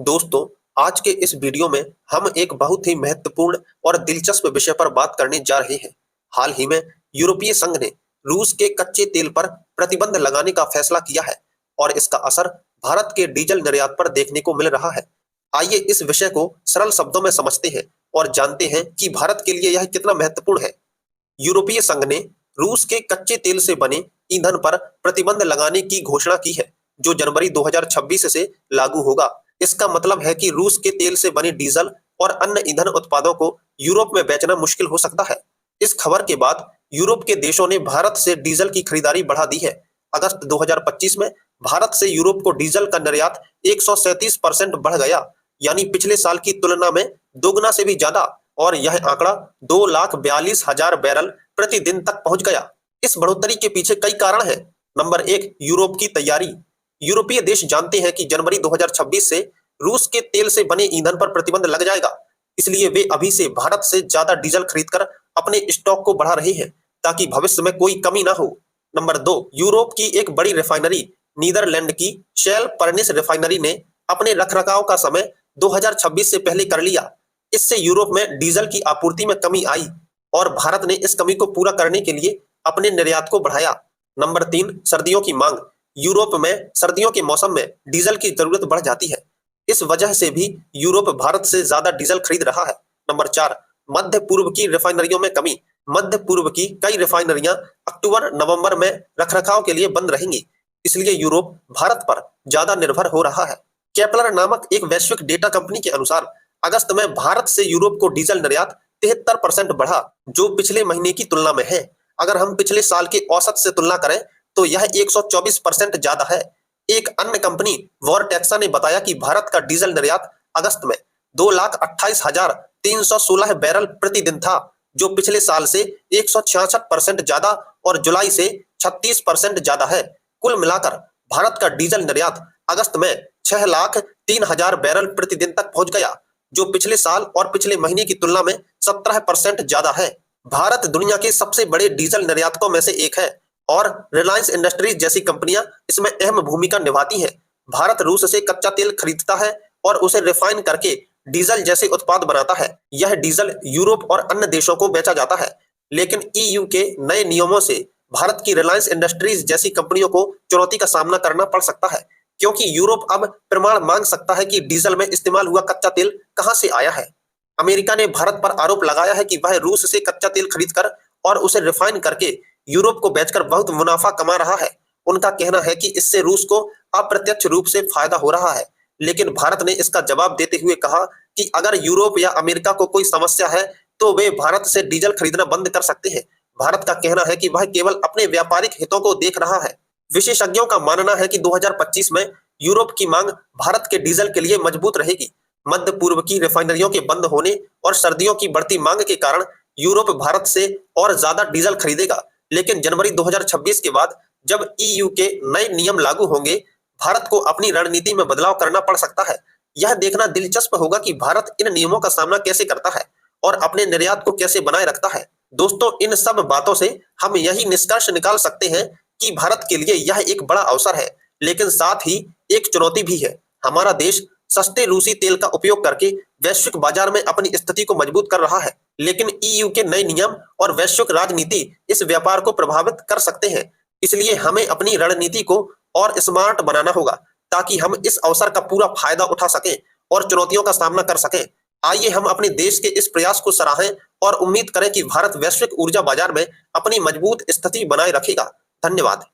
दोस्तों, आज के इस वीडियो में हम एक बहुत ही महत्वपूर्ण और दिलचस्प विषय पर बात करने जा रहे हैं। हाल ही में यूरोपीय संघ ने रूस के कच्चे तेल पर प्रतिबंध लगाने का फैसला किया है और इसका असर भारत के डीजल निर्यात पर देखने को मिल रहा है। आइए इस विषय को सरल शब्दों में समझते हैं और जानते हैं कि भारत के लिए यह कितना महत्वपूर्ण है। यूरोपीय संघ ने रूस के कच्चे तेल से बने ईंधन पर प्रतिबंध लगाने की घोषणा की है, जो जनवरी 2026 से लागू होगा। इसका मतलब है कि रूस के तेल से बने डीजल और अन्य ईंधन उत्पादों को यूरोप में बेचना मुश्किल हो सकता है। इस खबर के बाद यूरोप के देशों ने भारत से डीजल की खरीदारी बढ़ा दी है। अगस्त 2025 में भारत से यूरोप को डीजल का निर्यात 137% बढ़ गया, यानी पिछले साल की तुलना में दोगुना से भी ज्यादा, और यह आंकड़ा 2,42,000 बैरल प्रतिदिन तक पहुंच गया। इस बढ़ोतरी के पीछे कई कारण हैं। नंबर 1, यूरोप की तैयारी। यूरोपीय देश जानते हैं कि जनवरी 2026 से रूस के तेल से बने ईंधन पर प्रतिबंध लग जाएगा, इसलिए वे अभी से भारत से ज्यादा डीजल खरीदकर अपने स्टॉक को बढ़ा रहे हैं ताकि भविष्य में कोई कमी ना हो। नंबर 2, यूरोप की एक बड़ी रिफाइनरी नीदरलैंड की शेल परनिस रिफाइनरी ने अपने रखरखाव का समय 2026 से पहले कर लिया। इससे यूरोप में डीजल की आपूर्ति में कमी आई और भारत ने इस कमी को पूरा करने के लिए अपने निर्यात को बढ़ाया। नंबर 3, सर्दियों की मांग। यूरोप में सर्दियों के मौसम में डीजल की जरूरत बढ़ जाती है। इस वजह से भी यूरोप भारत से ज्यादा डीजल खरीद रहा है। नंबर 4, मध्य पूर्व की रिफाइनरियों में कमी। मध्य पूर्व की कई रिफाइनरियां अक्टूबर-नवंबर में रखरखाव के लिए बंद रहेंगी, इसलिए यूरोप भारत पर ज्यादा निर्भर हो रहा है। केपलर नामक एक वैश्विक डेटा कंपनी के अनुसार अगस्त में भारत से यूरोप को डीजल निर्यात 73% बढ़ा, जो पिछले महीने की तुलना में है। अगर हम पिछले साल के औसत से तुलना करें तो यह 124% ज्यादा है। एक अन्य कंपनी वॉरटेक्सा ने बताया कि भारत का डीजल निर्यात अगस्त में 2,28,316 बैरल प्रतिदिन था, जो पिछले साल से 166% ज्यादा और जुलाई से 36% ज्यादा है। कुल मिलाकर भारत का डीजल निर्यात अगस्त में 6,03,000 बैरल प्रतिदिन तक पहुंच गया, जो पिछले साल और पिछले महीने की तुलना में 17% ज्यादा है। भारत दुनिया के सबसे बड़े डीजल निर्यातकों में से एक है और रिलायंस इंडस्ट्रीज जैसी कंपनियां इसमें अहम भूमिका निभाती हैं। भारत रूस से कच्चा तेल खरीदता है और उसे रिफाइन करके डीजल जैसे उत्पाद बनाता है। यह डीजल यूरोप और अन्य देशों को बेचा जाता है, लेकिन ईयू के नए नियमों से भारत की रिलायंस इंडस्ट्रीज जैसी कंपनियों को चुनौती का सामना करना पड़ सकता है, क्योंकि यूरोप अब प्रमाण मांग सकता है कि डीजल में इस्तेमाल हुआ कच्चा तेल कहां से आया है। अमेरिका ने भारत पर आरोप लगाया है कि वह रूस से कच्चा तेल खरीदकर और उसे रिफाइन करके यूरोप को बेचकर बहुत मुनाफा कमा रहा है। उनका कहना है कि इससे रूस को अप्रत्यक्ष रूप से फायदा हो रहा है, लेकिन भारत ने इसका जवाब देते हुए कहा कि अगर यूरोप या अमेरिका को कोई समस्या है तो वे भारत से डीजल खरीदना बंद कर सकते हैं। भारत का कहना है कि वह केवल अपने व्यापारिक हितों को देख रहा है। विशेषज्ञों का मानना है कि 2025 में यूरोप की मांग भारत के डीजल के लिए मजबूत रहेगी। मध्य पूर्व की रिफाइनरियों के बंद होने और सर्दियों की बढ़ती मांग के कारण यूरोप भारत से और ज्यादा डीजल खरीदेगा, लेकिन जनवरी 2026 के बाद जब ईयू के नए नियम लागू होंगे, भारत को अपनी रणनीति में बदलाव करना पड़ सकता है। यह देखना दिलचस्प होगा कि भारत इन नियमों का सामना कैसे करता है और अपने निर्यात को कैसे बनाए रखता है। दोस्तों, इन सब बातों से हम यही निष्कर्ष निकाल सकते हैं कि भारत के लिए यह एक बड़ा अवसर है, लेकिन साथ ही एक चुनौती भी है। हमारा देश सस्ते रूसी तेल का उपयोग करके वैश्विक बाजार में अपनी स्थिति को मजबूत कर रहा है, लेकिन ईयू के नए नियम और वैश्विक राजनीति इस व्यापार को प्रभावित कर सकते हैं। इसलिए हमें अपनी रणनीति को और स्मार्ट बनाना होगा ताकि हम इस अवसर का पूरा फायदा उठा सकें और चुनौतियों का सामना कर सकें। आइए हम अपने देश के इस प्रयास को सराहें और उम्मीद करें कि भारत वैश्विक ऊर्जा बाजार में अपनी मजबूत स्थिति बनाए रखेगा। धन्यवाद।